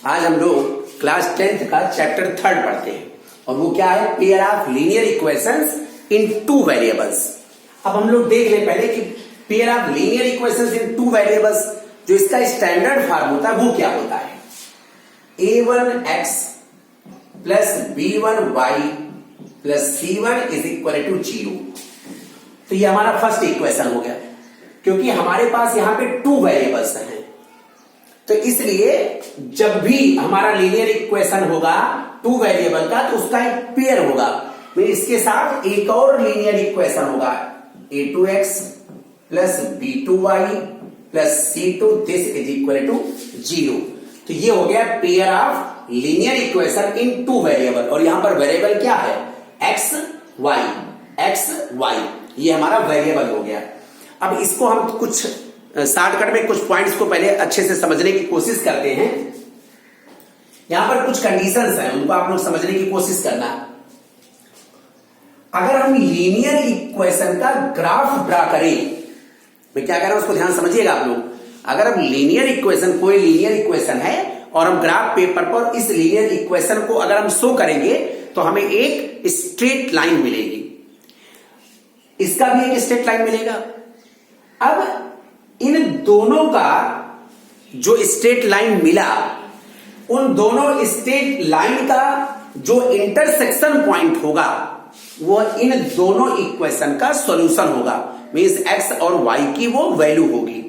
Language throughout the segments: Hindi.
आज हम लोग क्लास 10th का चैप्टर 3 पढ़ते हैं और वो क्या है, pair of linear equations in two variables. अब हम लोग देख ले पहले कि pair of linear equations in two variables जो इसका स्टैंडर्ड फॉर्म होता है वो क्या होता है। a1x plus b1y plus c1 is equal to 0। तो ये हमारा फर्स्ट इक्वेशन हो गया, क्योंकि हमारे पास यहां पे टू वेरिएबल्स हैं, तो इसलिए जब भी हमारा लीनियर इक्वेशन होगा टू वेरिएबल का तो उसका एक पेयर होगा। फिर इसके साथ एक और लीनियर इक्वेशन होगा a2x plus b2y plus c2 this is equal to 0। तो ये हो गया pair of linear equation in two variable. और यहां पर वेरिएबल क्या है, x y, ये हमारा वेरिएबल हो गया। अब इसको हम कुछ शॉर्टकट में कुछ पॉइंट्स को पहले अच्छे से समझने की कोशिश करते हैं। यहां पर कुछ कंडीशंस हैं, उनको आप लोग समझने की कोशिश करना। अगर हम लीनियर इक्वेशन का ग्राफ ड्रा करें, मैं क्या कह रहा हूं उसको ध्यान समझिएगा आप लोग। अगर हम लीनियर इक्वेशन, कोई लीनियर इक्वेशन है और हम ग्राफ पेपर पर इस लीनियर इक्वेशन को अगर हम शो करेंगे तो हमें एक स्ट्रेट लाइन मिलेगी, इसका भी एक स्ट्रेट लाइन मिलेगा। अब इन दोनों का जो स्ट्रेट लाइन मिला, उन दोनों स्ट्रेट लाइन का जो इंटरसेक्शन पॉइंट होगा वो इन दोनों इक्वेशन का सॉल्यूशन होगा। मींस एक्स और वाई की वो वैल्यू होगी।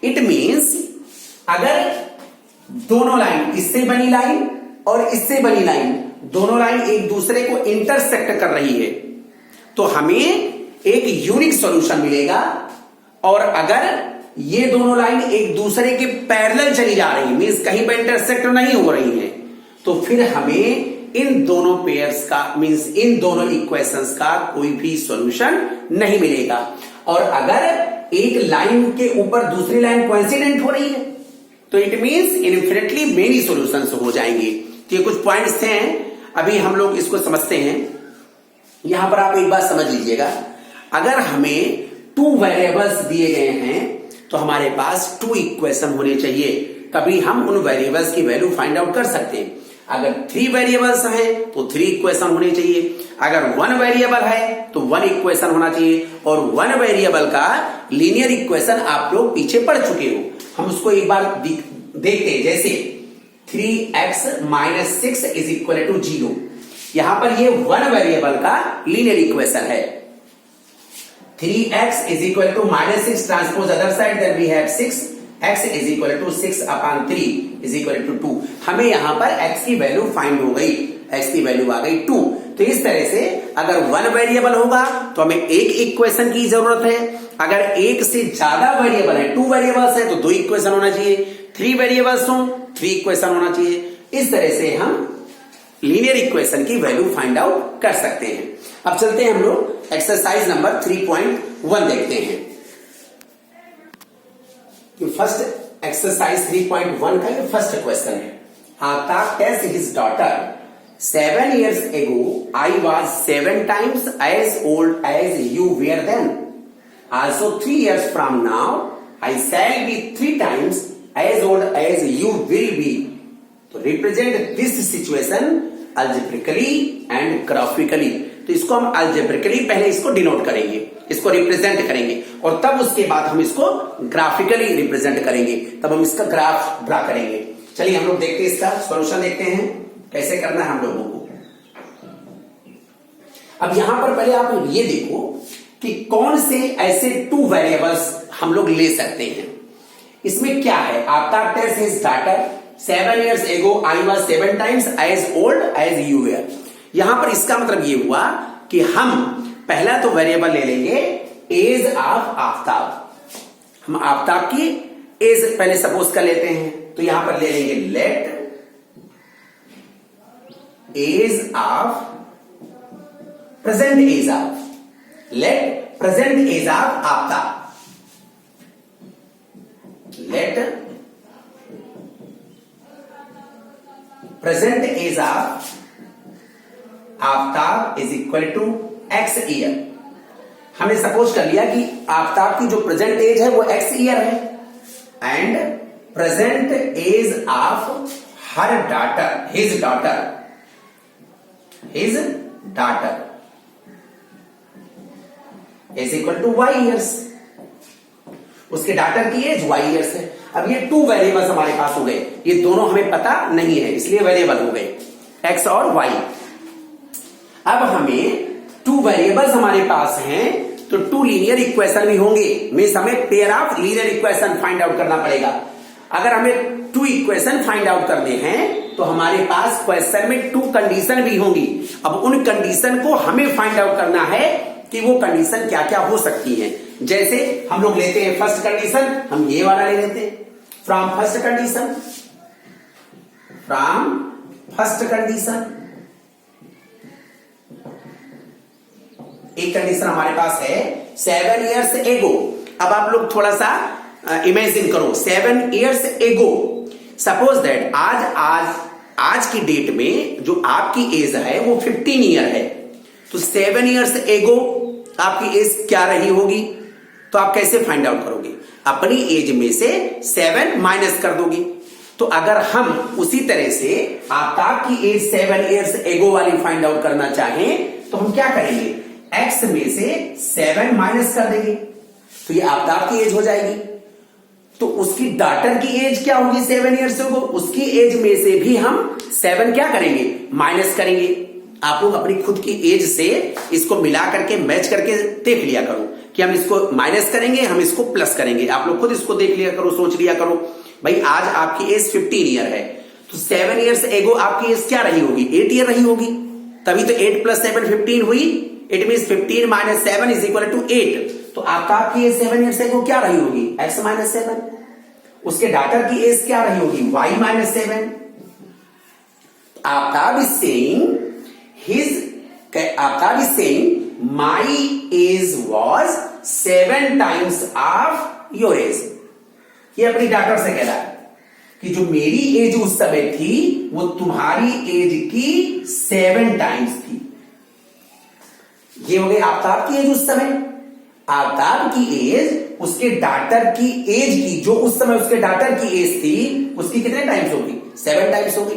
इट मींस अगर दोनों लाइन, इससे बनी लाइन और इससे बनी लाइन, दोनों लाइन एक दूसरे को इंटरसेक्ट कर रही है तो हमें एक यूनिक सॉल्यूशन मिलेगा। और अगर ये दोनों लाइन एक दूसरे के पैरेलल चली जा रही है, मींस कहीं पर इंटरसेक्ट नहीं हो रही है, तो फिर हमें इन दोनों पेयर्स का, मींस इन दोनों इक्वेशंस का कोई भी सॉल्यूशन नहीं मिलेगा। और अगर एक लाइन के ऊपर दूसरी लाइन कोइंसिडेंट हो रही है तो it means infinitely many solutions हो जाएंगे। तो ये कुछ पॉइंट्स थे, अभी हम लोग इसको समझते हैं। यहां पर आप एक बात समझ लीजिएगा, अगर हमें टू वेरिएबल्स दिए गए हैं तो हमारे पास टू इक्वेशन होने चाहिए, तभी हम उन वेरिएबल्स की वैल्यू फाइंड आउट कर सकते हैं। अगर थ्री वेरिएबल्स हैं तो थ्री इक्वेशन होने चाहिए, अगर वन वेरिएबल है तो वन इक्वेशन होना चाहिए। और वन वेरिएबल का लीनियर इक्वेशन आप लोग पीछे पढ़ चुके हो, हम उसको एक बार देखते हैं। जैसे 3x minus 6 is equal to 0, यहां पर ये वन वेरिएबल का लीनियर इक्वेशन है। 3x is equal to minus 6 transpose other side, then we have 6x is equal to 6 upon 3 is equal to 2। हमें यहां पर x की वैल्यू फाइंड हो गई, x की वैल्यू आ गई 2। तो इस तरह से अगर वन वेरिएबल होगा तो हमें एक इक्वेशन की जरूरत है, अगर एक से ज्यादा वेरिएबल है, टू वेरिएबल्स है तो दो इक्वेशन होना चाहिए, थ्री वेरिएबल्स हो थ्री इक्वेशन होना चाहिए। इस तरह से हम लीनियर इक्वेशन की वैल्यू फाइंड आउट कर सकते हैं। अब चलते हैं हम लोग एक्सरसाइज नंबर 3.1 देखते हैं। कि फर्स्ट एक्सरसाइज 3.1 का ये फर्स्ट क्वेश्चन है। Aftab tales his daughter 7 years ago I was 7 times as old as you were then. Also 3 years from now I shall be 3 times as old as you will be. तो represent this situation algebraically and graphically। तो इसको हम algebraically पहले इसको डिनोट करेंगे, इसको रिप्रेजेंट करेंगे और तब उसके बाद हम इसको ग्राफिकली रिप्रेजेंट करेंगे, तब हम इसका ग्राफ ड्रा करेंगे। चलिए हम लोग देखते हैं, इसका सॉल्यूशन देखते हैं कैसे करना है हम लोगों को। अब यहां पर पहले आप ये देखो कि कौन से ऐसे टू वेरिएबल्स हम लोग ले सकते हैं। इसमें क्या है, Aftab tales his daughter 7 years ago I was 7 times as old as you were। यहां पर इसका मतलब ये हुआ कि हम पहला तो वेरिएबल ले लेंगे एज ऑफ आफ्ताब। हम आफ्ताब की एज पहले सपोज कर लेते हैं, तो यहां पर ले लेंगे let age of present age of, let present age of Aftab, let present age of Aftab is equal to x year. हमने सपोज कर लिया कि आफ्ताब की जो प्रेजेंट एज है वो x ईयर है and present age of her daughter, his daughter is equal to y years. उसके डॉटर की एज y ईयर्स है। अब ये 2 वेरिएबल्स हमारे पास हो गए, ये दोनों हमें पता नहीं है इसलिए वेरिएबल हो गए x और y। अब हमें 2 वेरिएबल्स हमारे पास हैं तो 2 लीनियर इक्वेशन भी होंगे, मींस हमें pair of linear equation find out करना पड़ेगा। अगर हमें 2 इक्वेशन फाइंड आउट करने हैं तो हमारे पास क्वेश्चन में 2 कंडीशन भी होंगी। अब उन कंडीशन को हमें फाइंड आउट करना है कि वो कंडीशन क्या क्या हो सकती हैं। जैसे हम लोग लेते हैं फर्स्ट कंडीशन, हम ये वाला ले लेते हैं, फ्रॉम फर्स्ट कंडीशन एक कंडीशन हमारे पास है 7 इयर्स एगो। अब आप लोग थोड़ा सा इमेजिन करो, 7 इयर्स एगो, सपोज दैट आज की डेट में जो आपकी एज है वो 15 ईयर है, तो 7 इयर्स एगो आपकी एज क्या रही होगी? तो आप कैसे फाइंड आउट करोगे? अपनी एज में से 7 माइनस कर दोगे। तो अगर हम उसी तरह से आपकी एज 7 इयर्स एगो वाली फाइंड आउट करना चाहें तो हम क्या करेंगे? x में से 7 माइनस कर देंगे तो ये आपकी एज हो जाएगी। तो उसकी डॉटर की एज क्या होगी? 7 इयर्स एगो। उसकी एज में से भी हम 7 क्या करेंगे? माइनस करेंगे। आप लोग अपनी खुद की एज से इसको मिला करके मैच करके देख लिया करो कि हम इसको माइनस करेंगे, हम इसको प्लस करेंगे। आप लोग खुद इसको देख लिया करो, सोच लिया करो। भाई आज आपकी एज 15 ईयर है तो 7 इयर्स एगो आपकी एज क्या रही होगी? 8 ईयर रही होगी। तभी तो 8 + 7 15 हुई। It mean 15 - 7 is equal to 8। तो आपकी एज 7 इयर्स एगो क्या रही होगी? x - 7। उसके डॉटर की एज क्या रही होगी? y - 7। Aftab is saying my age was 7 times of your age। ये अपनी डॉटर से कह रहा है कि जो मेरी एज उस समय थी वो तुम्हारी एज की 7 टाइम्स थी। ये हो गई आफ्ताब की एज उस समय। आफ्ताब की एज उसके डॉटर की एज की, जो उस समय उसके डॉटर की एज थी, उसकी कितने टाइम्स होगी? 7 टाइम्स होगी।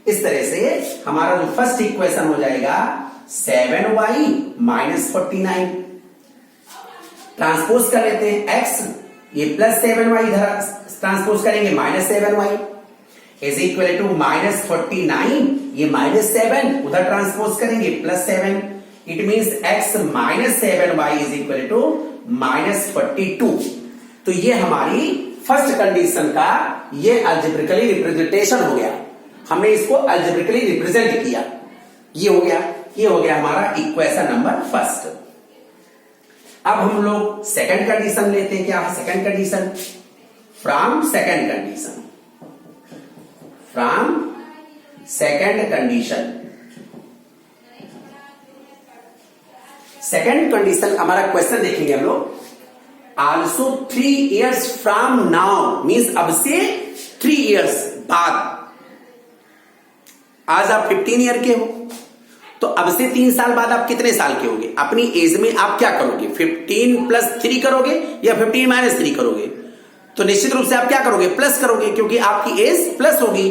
इस तरह से हमारा जो फर्स्ट इक्वेशन हो जाएगा 7y - 49। ट्रांसपोज कर लेते हैं x, ये +7y इधर ट्रांसपोज करेंगे -7y इज इक्वल टू -49, ये -7 उधर ट्रांसपोज करेंगे +7। It means x - 7y is equal to -42। तो ये हमारी फर्स्ट कंडीशन का ये अल्जेब्रिकली रिप्रेजेंटेशन हो गया। हमने इसको अल्जेब्रिकली रिप्रेजेंट किया। ये हो गया हमारा इक्वेशन नंबर फर्स्ट। अब हम लोग सेकंड कंडीशन लेते हैं। क्या है second condition? From second condition हमारा क्वेश्चन देखेंगे हम लोग। Also 3 years from now, means अब से 3 इयर्स बाद। आज आप 15 ईयर के हो तो अब से 3 साल बाद आप कितने साल के होगे? अपनी एज में आप क्या करोगे? 15 + 3 करोगे या 15 - 3 करोगे? तो निश्चित रूप से आप क्या करोगे? प्लस करोगे, क्योंकि आपकी एज प्लस होगी।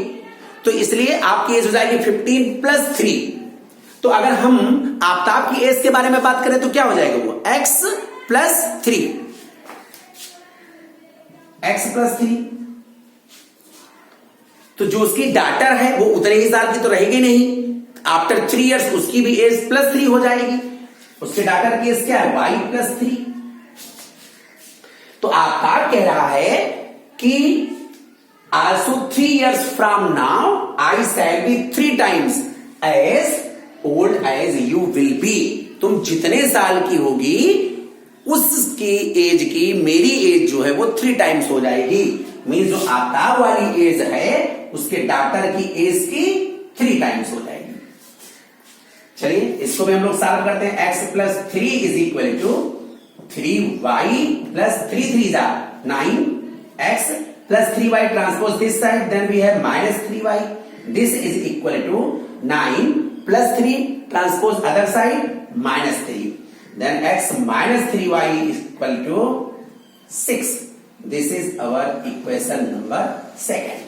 तो इसलिए आपकी एज हो जाएगी 15 + 3। तो अगर हम आफ्ताब की एज के बारे में बात करें तो क्या हो जाएगा? वो x + 3। तो जो उसकी डॉटर है वो उतने ही साल की तो रहेगी नहीं। आफ्टर 3 इयर्स उसकी भी एज +3 हो जाएगी। उसके डॉटर की एज क्या है? y + 3। तो आफ्ताब कह रहा है कि also 3 years from now I shall be 3 times as old as you will be. तुम जितने साल की होगी उसकी एज की मेरी एज जो है वो 3 टाइम्स हो जाएगी। मीन्स जो आफ्ताब वाली एज है उसके डॉटर की एज की 3 टाइम्स हो जाएगी। चलिए इसको भी हम लोग सॉल्व करते हैं। x + 3 is equal to 3y + 3 3 9, x + 3y transpose this side, then we have -3y, this is equal to 9 + 3 transpose other side -3, then x - 3y is equal to 6. This is our equation number second.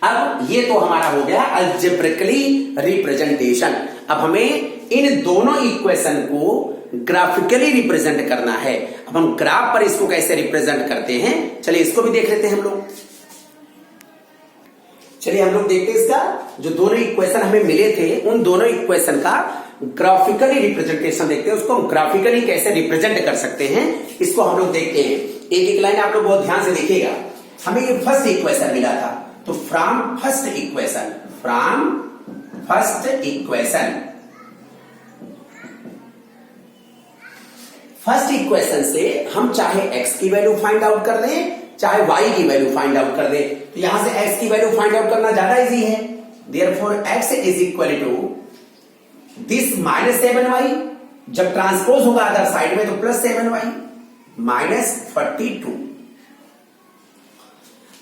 अब ये तो हमारा हो गया अलजेब्रिकली रिप्रेजेंटेशन। अब हमें इन दोनों इक्वेशन को ग्राफिकली रिप्रेजेंट करना है। अब हम ग्राफ पर इसको कैसे रिप्रेजेंट करते हैं, चलिए इसको भी देख लेते हैं हम लोग। चलिए हम लोग देखते हैं इसका जो दोनों इक्वेशन हमें मिले थे उन दोनों इक्वेशन का ग्राफिकली रिप्रेजेंटेशन देखते हैं, उसको हम ग्राफिकली कैसे रिप्रेजेंट कर सकते हैं इसको हम लोग देखते हैं। एक एक लाइन आप लोग बहुत ध्यान से देखिएगा। हमें ये फर्स्ट इक्वेशन मिला था, तो फ्रॉम फर्स्ट इक्वेशन से हम चाहे x की वैल्यू फाइंड आउट कर दें चाहे y की वैल्यू फाइंड आउट कर दें, तो यहां से x की वैल्यू फाइंड आउट करना ज्यादा इजी है। Therefore x is equal to this -7y, जब ट्रांसपोज होगा अदर साइड में तो +7y -42।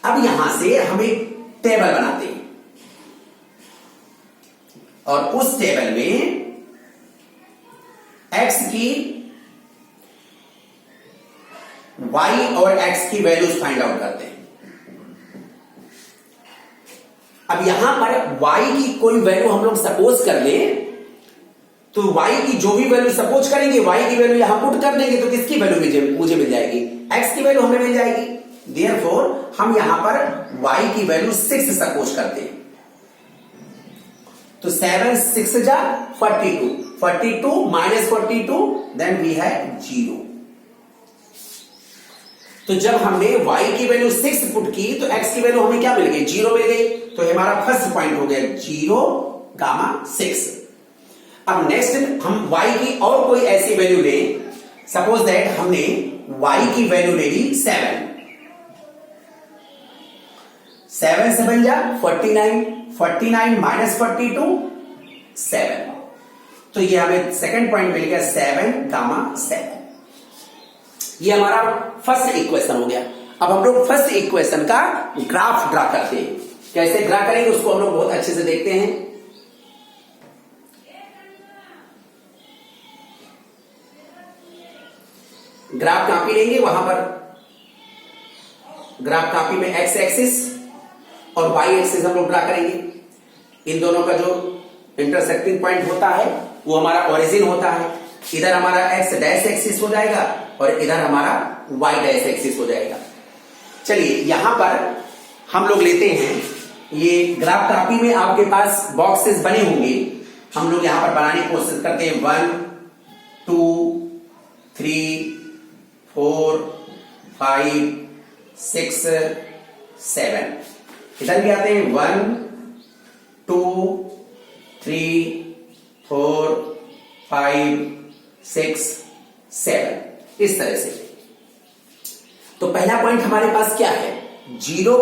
अब यहां से हम एक टेबल बनाते हैं और उस टेबल में x की y और x की वैल्यूज फाइंड आउट करते हैं। अब यहां पर y की कोई वैल्यू हम लोग सपोज कर लें, तो y की जो भी वैल्यू सपोज करेंगे y की वैल्यू यहां पुट कर देंगे तो किसकी वैल्यू मुझे मिल जाएगी, x की वैल्यू हमें मिल जाएगी। देयरफॉर हम यहां पर y की वैल्यू 6 सपोज करते हैं, तो 7 6 जा 42, 42 -42 देन वी हैव 0। तो जब हमने y की वैल्यू 6 पुट की तो x की वैल्यू हमें क्या मिल गई, 0 मिल गई। तो हमारा फर्स्ट पॉइंट हो गया 0, 6। अब नेक्स्ट हम y की और कोई ऐसी वैल्यू लें, सपोज दैट हमने y की वैल्यू ले ली 7, 7 7 जा 49, 49 -42 7। तो ये हमें सेकंड पॉइंट मिल गया 7, 7। ये हमारा फर्स्ट इक्वेशन हो गया। अब हम लोग फर्स्ट इक्वेशन का ग्राफ ड्रा करते हैं। कैसे ड्रा करेंगे उसको हम लोग बहुत अच्छे से देखते हैं। ग्राफ कॉपी लेंगे, वहां पर ग्राफ कॉपी में x एक्सिस और y एक्सिस हम लोग ड्रा करेंगे। इन दोनों का जो इंटरसेक्टिंग पॉइंट होता है वो हमारा ओरिजिन होता है। इधर हमारा x डैश एक्सिस हो जाएगा और इधर हमारा y डैश एक्सिस हो जाएगा। चलिए यहां पर हम लोग लेते हैं, ये ग्राफ कॉपी में आपके पास बॉक्सेस बने होंगे, हम लोग यहां पर बनाने की कोशिश करते हैं। 1 2 3 4 5 6 7। इधर भी आते हैं 1 2 3 4 5 6 7, इस तरह से। तो पहला पॉइंट हमारे पास क्या है, 0,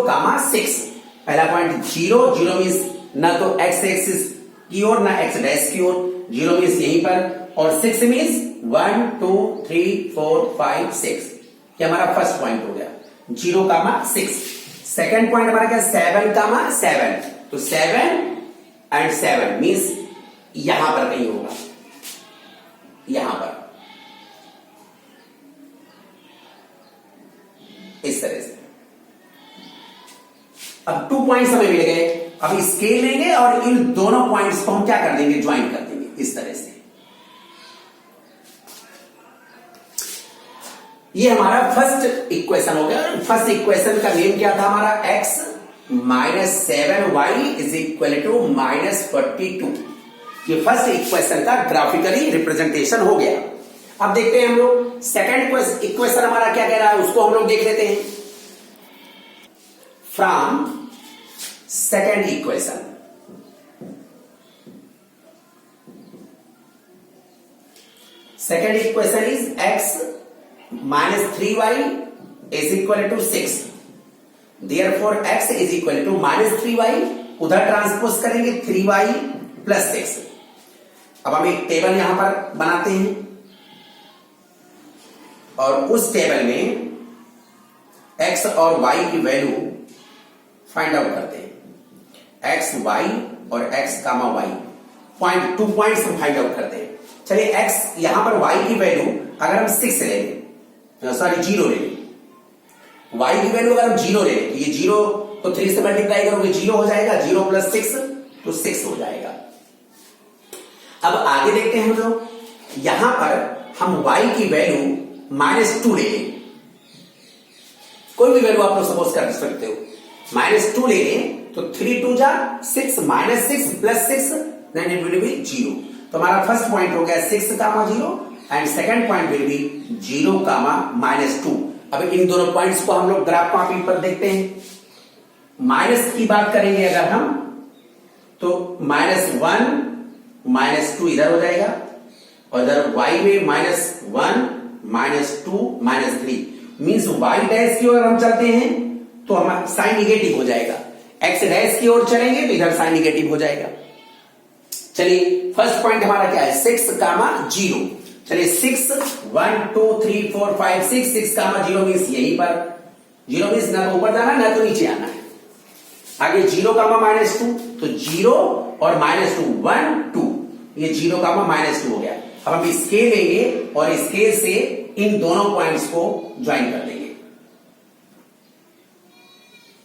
6। पहला पॉइंट 0, 0 मीन्स ना तो x एक्सिस की ओर ना x डैश की ओर, 0 मीन्स यहीं पर, और 6 मीन्स 1 2 3 4 5 6। क्या हमारा फर्स्ट पॉइंट हो गया 0, 6। सेकेंड पॉइंट हमारा क्या 7, 7। तो 7 एंड 7 मीन्स यहां पर कहीं होगा, यहां पर इस तरह से। अब 2 पॉइंट्स हमें मिल गए। अब स्केल लेंगे और इन दोनों पॉइंट्स को हम क्या कर देंगे, ज्वाइन कर देंगे इस तरह से। ये हमारा फर्स्ट इक्वेशन हो गया। फर्स्ट इक्वेशन का नेम क्या था हमारा, x -7y is equal to -42। ये फर्स्ट इक्वेशन का ग्राफिकली रिप्रेजेंटेशन हो गया। अब देखते हैं हम लोग सेकंड इक्वेशन हमारा क्या कह रहा है, उसको हम लोग देख लेते हैं। From second equation, second equation is x -3y is equal to 6। Therefore x is equal to -3y, उधर ट्रांसपोज करेंगे 3y + 6। अब हम एक टेबल यहां पर बनाते हैं और उस टेबल में x और y की वैल्यू फाइंड आउट करते हैं। x y और x, y 2 पॉइंट्स हम फाइंड आउट करते हैं। चलिए x यहां पर y की वैल्यू अगर हम 6 ले लें, सॉरी 0 ले लें, y की वैल्यू अगर हम 0 ले लें तो ये 0 तो 3 से मल्टीप्लाई करोगे 0 हो जाएगा, 0 प्लस 6 तो 6 हो जाएगा। अब आगे देखते हैं हम लोग, यहां पर हम y की वैल्यू -2 ले लें, कोई भी वैल्यू आप लोग सपोज कर सकते हो, -2 ले लें तो 3 2 जा 6 -6 plus 6 then it will be 0। तो हमारा फर्स्ट पॉइंट हो गया 6 comma 0 and second point will be 0 comma -2। अब इन दोनों पॉइंट्स को हम लोग ग्राफ कॉपी पर देखते हैं। माइनस की बात करेंगे अगर हम तो -1 -2 इधर हो जाएगा और इधर y में -1 -2 -3 मींस y डैश की ओर हम चलते हैं तो हमारा साइन निगेटिव हो जाएगा, x डैश की ओर चलेंगे तो इधर साइन निगेटिव हो जाएगा। चलिए फर्स्ट पॉइंट हमारा क्या है 6 कामा 0। चलिए 6 1 2 3 4 5 6 कामा 0 मींस यहीं पर 0 मींस ना तो ऊपर जाना ना तो नीचे आना है। आगे 0 कामा -2 तो 0 और -2 1 2 ये 0 कामा -2 हो गया। अब हम स्केल लेंगे और स्केल से इन दोनों पॉइंट्स को ज्वाइन कर देंगे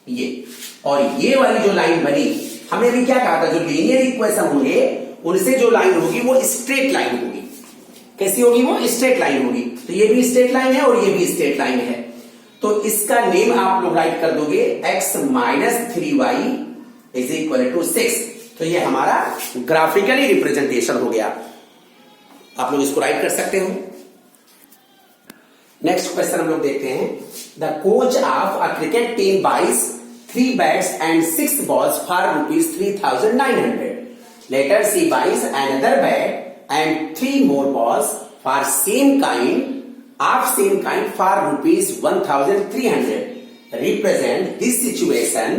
ये, और ये वाली जो लाइन बनी हमने भी क्या कहा था, जो लीनियर इक्वेशन होंगे उनसे जो लाइन होगी वो स्ट्रेट लाइन होगी। कैसी होगी वो? स्ट्रेट लाइन होगी। तो ये भी स्ट्रेट लाइन है और ये भी स्ट्रेट लाइन है, तो इसका नेम आप लोग राइट कर दोगे x - 3y is equal to 6। तो ये हमारा ग्राफिकली रिप्रेजेंटेशन हो गया, आप लोग इसको राइट कर सकते हो। नेक्स्ट क्वेश्चन हम लोग देखते हैं, the coach of a cricket team buys 3 bats and 6 balls for ₹3,900। Later she buys another bat and 3 more balls for same kind for ₹1,300. Represent this situation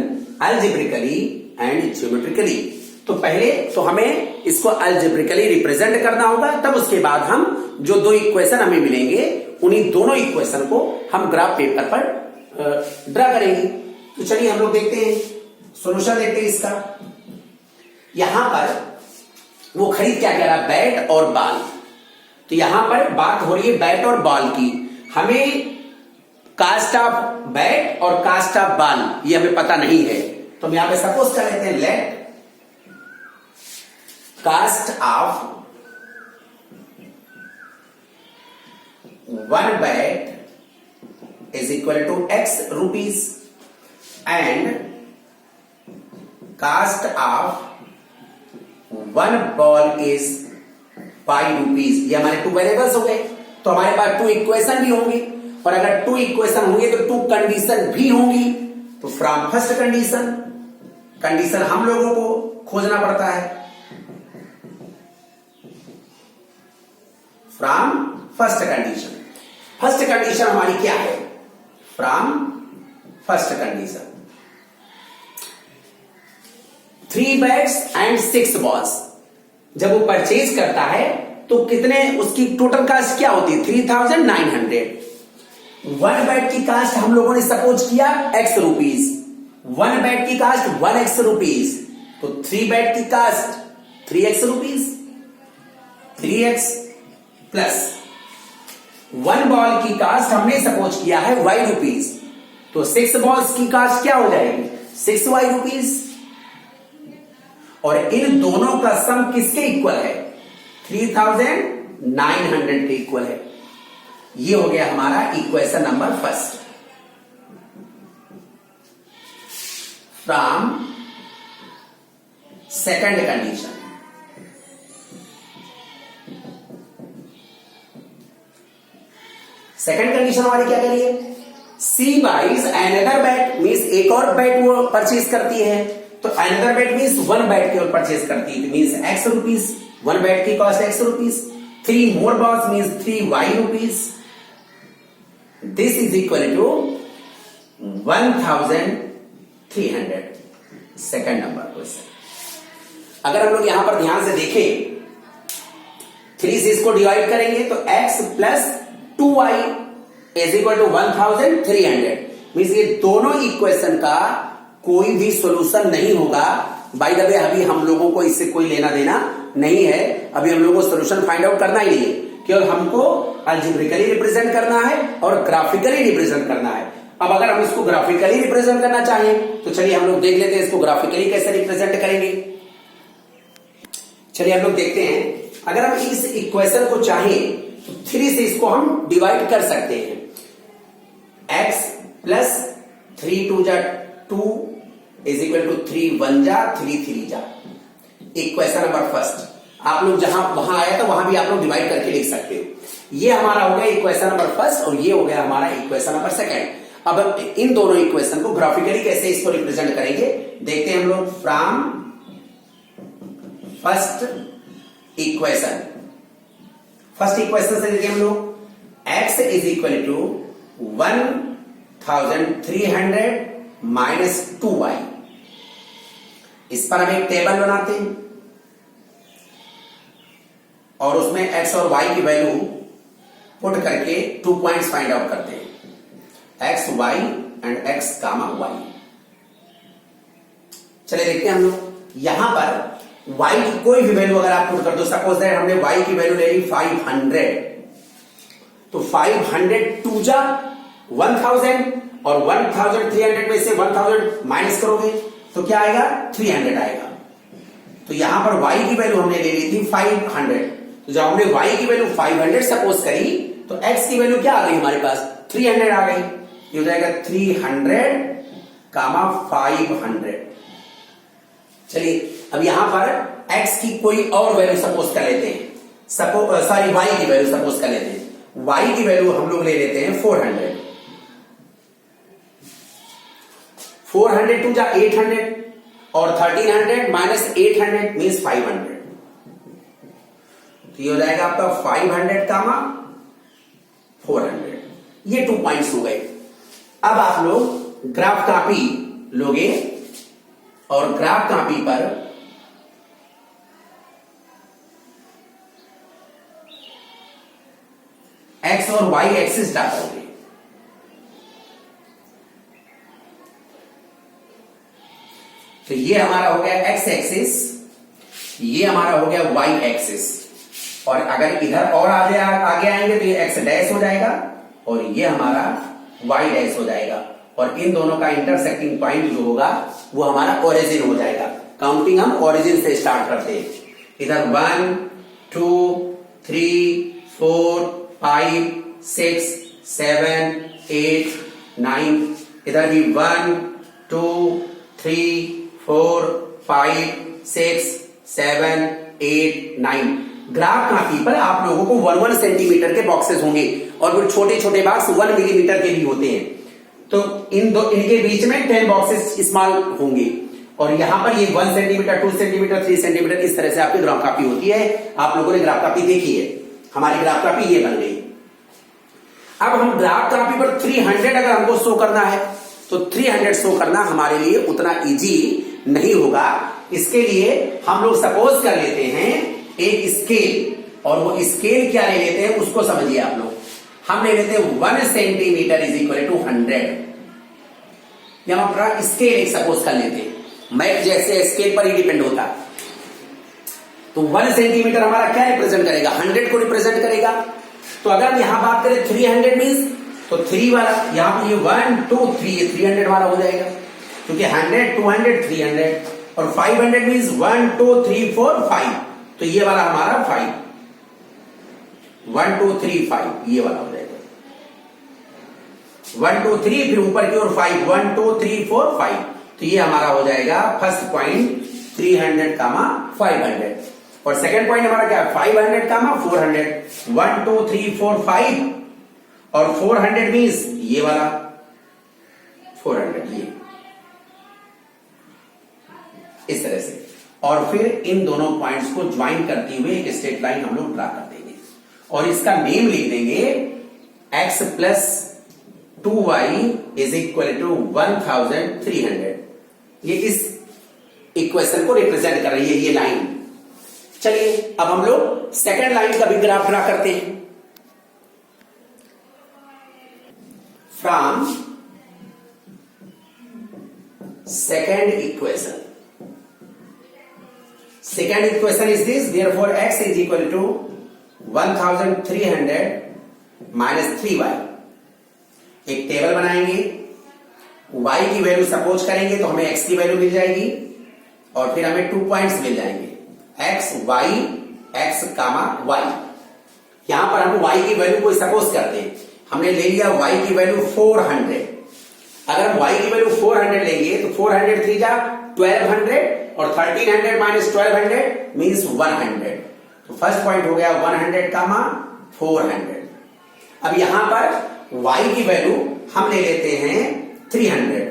algebraically and geometrically. तो पहले तो हमें इसको अल्जेब्रिकली रिप्रेजेंट करना होगा, तब उसके बाद हम जो दो इक्वेशन हमें मिलेंगे उन्हीं दोनों इक्वेशन को हम ग्राफ पेपर पर ड्रा करेंगे। तो चलिए हम लोग देखते हैं, सॉल्यूशन देखते हैं इसका। यहां पर वो खरीद क्या कह रहा है, बैट और बॉल। तो यहां पर बात हो रही है बैट और बॉल की। हमें कास्ट ऑफ बैट और कास्ट ऑफ बॉल ये हमें पता नहीं है, तो हम यहां पे सपोज कर लेते हैं let cost of 1 bat is equal to x rupees and cost of 1 ball is ₹5। ये हमारे 2 वेरिएबल्स हो गए, तो हमारे पास 2 इक्वेशन भी होंगे, और अगर 2 इक्वेशन होंगे तो 2 कंडीशन भी होंगी। तो फ्रॉम फर्स्ट कंडीशन हम लोगों को खोजना पड़ता है, फ्रॉम फर्स्ट कंडीशन हमारी क्या है, from first condition 3 bats and 6 balls. जब वो परचेज करता है तो कितने उसकी टोटल कास्ट क्या होती है 3,900। 1 बैट की कास्ट हम लोगों ने सपोज किया x रुपीज, 1 बैट की कास्ट 1x रुपीज, तो 3 बैट की cost 3x rupees, 3x plus 1 ball की कास्ट हमने सपोज किया है y रुपीज, तो 6 बॉल्स की कास्ट क्या हो जाएगी 6y रुपीज। और इन दोनों का सम किसके इक्वल है 3,900 के इक्वल है। ये हो गया हमारा equation number first. From second condition, second condition हमारी क्या कह रही है, सी बाइज अनदर बैट मींस एक और बैट वो परचेज करती है, तो अनदर बैट मींस 1 बैट की ओर परचेज करती है, मींस x रुपीज, 1 बैट की cost x rupees, 3 more balls means 3y rupees. This is equal to 1,300। Second number question. अगर हम लोग यहां पर ध्यान से देखें 3 से इसको डिवाइड करेंगे तो x plus 2y is equal to 1,300 means ये दोनों इक्वेशन का कोई भी सॉल्यूशन नहीं होगा। बाय द वे अभी हम लोगों को इससे कोई लेना देना नहीं है, अभी हम लोगों को सॉल्यूशन फाइंड आउट करना ही नहीं है, केवल हमको अलजेब्रिकली रिप्रेजेंट करना है और ग्राफिकली रिप्रेजेंट करना है। अब अगर हम इसको ग्राफिकली रिप्रेजेंट करना चाहें तो चलिए हम लोग देख लेते हैं इसको ग्राफिकली कैसे रिप्रेजेंट करेंगे। चलिए हम लोग देखते हैं, अगर हम इस इक्वेशन को चाहें तो 3 से इसको हम डिवाइड कर सकते हैं। x प्लस 3 2 जा 2 इज इक्वल टू 3 1 जा 3 3 जा। इक्वेशन नंबर फर्स्ट, आप लोग जहां वहां आया था वहां भी आप लोग डिवाइड करके लिख सकते हो। ये हमारा हो गया इक्वेशन नंबर फर्स्ट और ये हो गया हमारा इक्वेशन नंबर सेकंड। अब इन दोनों इक्वेशन को ग्राफिकली कैसे इसको रिप्रेजेंट करेंगे देखते हैं हम लोग। फ्रॉम फर्स्ट इक्वेशन से देखिए हम लोग, x is equal to 1300 minus 2y। इस पर हम एक टेबल बनाते हैं और उसमें x और y की वैल्यू पुट करके 2 पॉइंट्स फाइंड आउट करते हैं, x y and x comma y। चलिए देखते हैं हम लोग, यहां पर y की कोई भी वैल्यू अगर आप पुट कर दो, सपोज दैट हमने y की वैल्यू ले ली 500, तो 500 2 जा 1000 और 1300 में से 1000 माइनस करोगे तो क्या आएगा 300 आएगा। तो यहां पर y की वैल्यू हमने ले ली थी 500, तो जब हमने y की वैल्यू 500 सपोज करी तो x की वैल्यू क्या आ गई हमारे पास 300 आ गई। ये हो जाएगा 300 कामा 500। चलिए अब यहां पर x की कोई और वैल्यू सपोज कर लेते हैं, y की वैल्यू सपोज कर लेते हैं। y की वैल्यू हम लोग ले लेते हैं 400। 400 टू जा 800 और 1300 माइनस 800 मीन्स 500। तो ये हो जाएगा आपका 500 कामा 400। ये 2 पॉइंट्स हो गए। अब आप लोग ग्राफ कॉपी लोगे और ग्राफ कॉपी पर x और y एक्सिस डालोगे। तो ये हमारा हो गया x एक्सिस, ये हमारा हो गया y एक्सिस, और अगर इधर और आगे आएंगे तो ये x डैश हो जाएगा और ये हमारा y डैश हो जाएगा, और इन दोनों का इंटरसेक्टिंग पॉइंट जो होगा वो हमारा ओरिजिन हो जाएगा। काउंटिंग हम ओरिजिन से स्टार्ट करते हैं। इधर 1 2 3 4 5 6 7 8 9, इधर भी 1 2 3 4 5 6 7 8 9। ग्राफ कॉपी पर आप लोगों को 1 सेंटीमीटर के बॉक्सेस होंगे और फिर छोटे छोटे बॉक्स 1 मिलीमीटर के भी होते हैं। तो इनके बीच में 10 बॉक्सेस स्मॉल होंगे और यहां पर ये 1 सेंटीमीटर 2 सेंटीमीटर 3 सेंटीमीटर इस तरह से आपकी ग्राफ कॉपी होती है। आप लोगों ने ग्राफ कॉपी देखी है, हमारी ग्राफ कॉपी ये बन गई। अब हम ग्राफ कॉपी पर 300 अगर हमको शो करना है तो 300 शो करना हमारे लिए उतना इजी नहीं होगा। इसके लिए हम लोग सपोज कर लेते हैं एक स्केल, और वो स्केल क्या ले लेते हैं उसको समझिए आप लोग। हम ले लेते हैं 1 सेंटीमीटर इज इक्वल टू 100। यहां पर स्केल एक सपोज कर लेते हैं, मैथ जैसे स्केल पर ही डिपेंड होता है। तो 1 सेंटीमीटर हमारा क्या रिप्रेजेंट करेगा 100 को रिप्रेजेंट करेगा। तो अगर हम यहां बात करें 300 मीन्स तो 3 वाला यहां पर ये 1 2 3 300 वाला हो जाएगा, क्योंकि 100 200 300 और 500 मीन्स 1 2 3 4 5। तो ये वाला हमारा 5 1 2 3 5 ये वाला हो जाएगा 1 2 3, फिर ऊपर की ओर 5 1 2 3 4 5। तो ये हमारा हो जाएगा फर्स्ट पॉइंट 300 कामा 500, और सेकंड पॉइंट हमारा क्या 500 कामा 400। 1 2 3 4 5 और 400 मीन्स ये वाला 400 ये इस तरह से, और फिर इन दोनों पॉइंट्स को ज्वाइन करते हुए एक स्ट्रेट लाइन हम लोग ड्रा कर देंगे और इसका नेम लिख देंगे x plus 2y is equal to 1300। ये इस इक्वेशन को रिप्रेजेंट कर रही है ये लाइन। चलिए अब हम लोग सेकंड लाइन का भी ग्राफ ड्रा करते हैं। From second equation is this, therefore x is equal to 1300 minus 3y। एक टेबल बनाएंगे y की वैल्यू सपोज करेंगे तो हमें x की वैल्यू मिल जाएगी और फिर हमें 2 पॉइंट्स मिल जाएंगे x y x comma y। यहां पर हम y की वैल्यू को सपोज करते हैं, हमने ले लिया y की वैल्यू 400। अगर हम y की वैल्यू 400 लेंगे तो 400 3 जा 1200 और 1300 माइनस 1200 मीन्स 100। तो फर्स्ट पॉइंट हो गया 100 कामा 400। अब यहां पर y की वैल्यू हम ले लेते हैं 300।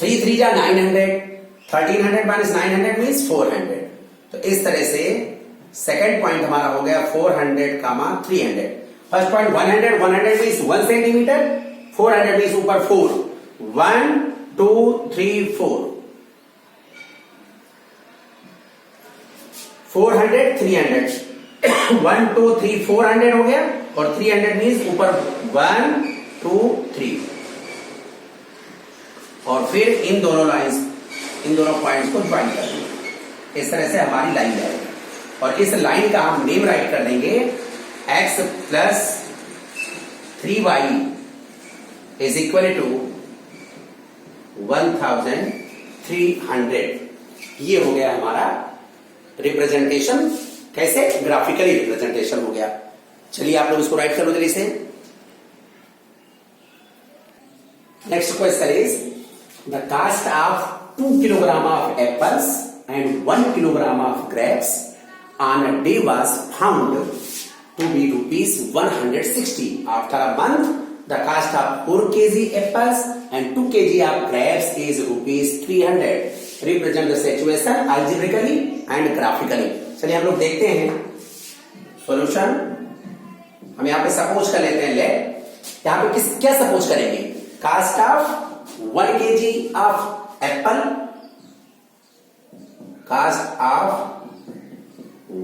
3 3 जा 900, 1300 माइनस 900 मीन्स 400। तो इस तरह से सेकंड पॉइंट हमारा हो गया 400 कामा 300। First point 100 means 1 centimetre, 400 means ऊपर 4, 1 2 3 4, 400 300, 1 2 3 400 हो गया और 300 मीन्स ऊपर 1 2 3 और फिर इन दोनों पॉइंट्स को ज्वाइन कर देंगे। इस तरह से हमारी लाइन जाएगी और इस लाइन का हम नेम राइट कर देंगे x plus 3y is equal to 1300। ये हो गया हमारा रिप्रेजेंटेशन। कैसे? ग्राफिकली रिप्रेजेंटेशन हो गया। चलिए आप लोग इसको राइट करो जल्दी से। Next question is the cost of 2 kilogram of apples and 1 kilogram of grapes on a day was found to be rupees 160. After a month, the cost of 4 kg apples and 2 kg of grapes is rupees 300. Represent the situation algebraically and graphically. चलिए हम लोग देखते हैं सॉल्यूशन। हम यहाँ पे सपोज कर लेते हैं, लेट यहाँ पे क्या सपोज करेंगे? Cost of 1 kg of apple, cost of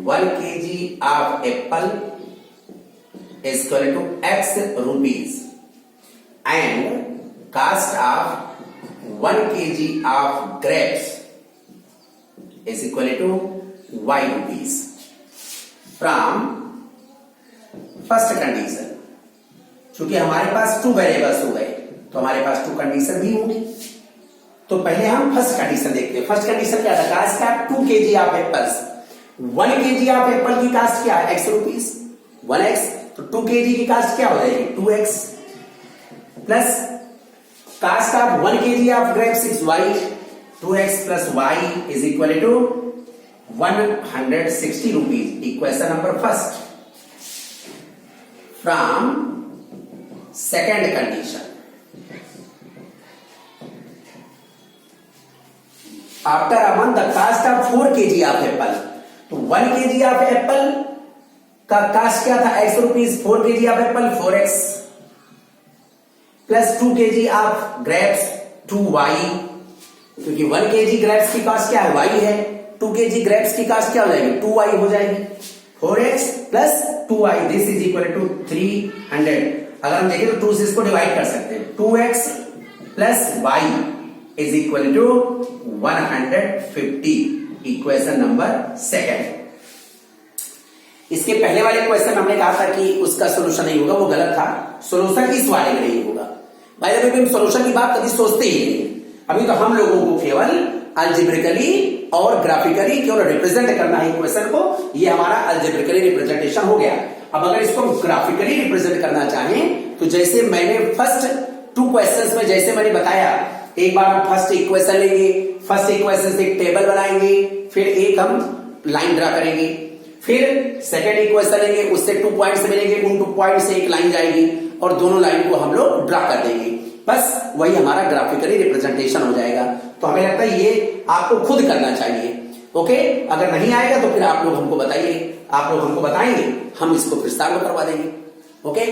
1 kg of apple is equal to x rupees and cost of 1 kg of grapes is equal to y rupees. From first condition, चूंकि हमारे पास 2 वेरिएबल्स हो गए तो हमारे पास 2 कंडीशन भी होंगी। तो पहले हम फर्स्ट कंडीशन देखते हैं। फर्स्ट कंडीशन क्या था? कास्ट का 2 kg of apples, 1 kg of Apple की कास्ट क्या है? x rupees, 1x। तो 2 kg की कास्ट क्या हो जाएगी? 2x plus cost of 1 kg of grapes is y, 2x plus y is equal to 160 rupees. Equation number first. From second condition, after a month the cost of 4 kg of apple. तो 1 kg ऑफ एप्पल का कास्ट क्या था? x rupees. 4 kg of apple 4x plus 2 kg of grapes 2y, क्योंकि 1 kg ग्रेप्स की कास्ट क्या है? y है। 2 kg ग्रेप्स की कास्ट क्या हो जाएगी? 2y हो जाएगी। 4x plus 2y this is equal to 300। अगर हम देखें तो 2 से इसको डिवाइड कर सकते हैं। 2x plus y is equal to 150। Equation number second. इसके पहले वाले क्वेश्चन हमने कहा था कि उसका सोल्यूशन नहीं होगा, वो गलत था। सोल्यूशन इस वाले में नहीं होगा। भाई अभी हम सोल्यूशन की बात कभी सोचते ही नहीं। अभी तो हम लोगों को केवल अल्जेब्रिकली और ग्राफिकली केवल रिप्रेजेंट करना है क्वेश्चन को। ये हमारा अल्जेब्रिकली रिप्रेजेंटेशन हो गया। अब अगर इसको ग्राफिकली रिप्रेजेंट करना चाहें तो जैसे मैंने फर्स्ट 2 क्वेश्चंस में जैसे मैंने बताया, एक बार हम फर्स्ट इक्वेशन लेंगे, फर्स्ट इक्वेशन से एक टेबल बनाएंगे, फिर एक हम लाइन ड्रा करेंगे, फिर सेकेंड इक्वेशन लेंगे, उससे 2 पॉइंट्स मिलेंगे, उन 2 पॉइंट से एक लाइन जाएगी और दोनों लाइन को हम लोग ड्रा कर देंगे। बस वही हमारा ग्राफिकली रिप्रेजेंटेशन हो जाएगा। तो हमें लगता है ये आपको खुद करना चाहिए। ओके, अगर नहीं आएगा तो फिर आप लोग हमको बताइए, आप लोग हमको बताएंगे, हम इसको विस्तार में करवा देंगे। ओके।